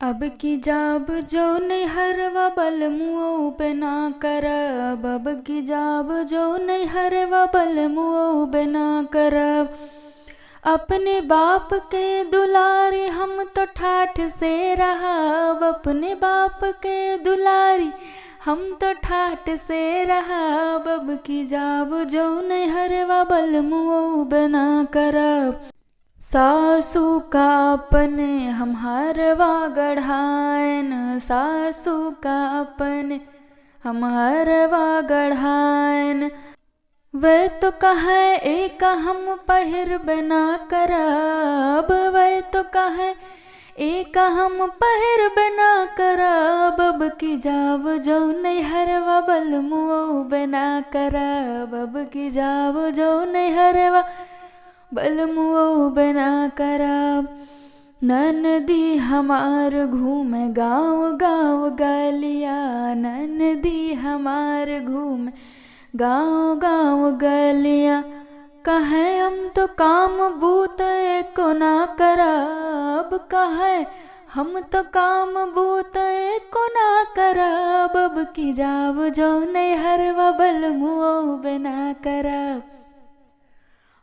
अब की जाब जो नैहरवा बलमुओ बिना करब। अब की जाब जो नैहरवा बलमुओ बिना करब। अपने बाप के दुलारी हम तो ठाठ से रहब। अपने बाप के दुलारी हम तो ठाठ से रहब। अब की जाब जो नैहरवा बलमुओ बिना करब। सासू का अपने हम हरवा गढ़ायन। सासू का अपने हम हरवा गढ़ायन। वे तो कहे एक हम पहिर बिना करब। वे तो कहे एक हम पहिर बिना करब। अब की जाब जो नैहरवा बलमुओ बिना करब। अब की जाब जो नैहरवा बलमुओ बिना करब। ननदी हमार घूमे गाँव गाँव गलिया। ननदी हमार घूमे गाँव गाँव गलिया। कहे हम तो काम बूत एको ना करब। कहे हम तो काम बूत एको ना करब। अब की जाब जो नैहरवा बलमुओ बिना करब।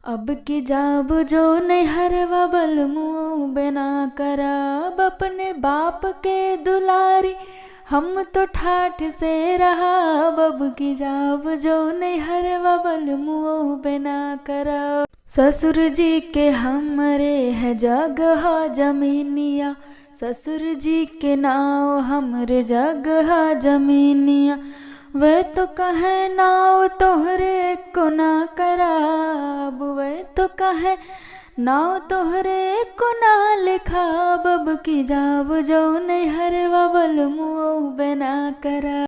अब की जाब जो नैहरवा बलमुओ बिना करब। अपने बाप के दुलारी हम तो ठाठ से रहब। अब की जाब जो नैहरवा बलमुओ बिना करब। ससुर जी के हमरे है जगह जमीनिया। ससुर जी के नाव हमरे जगह जमीनिया। वे तो कहे नाव तोहरे को ना कराब। वे तो कहे नाव तोहरे को ना लिखाब। अब की जाब जो नैहरवा बलमुओ बिना करब।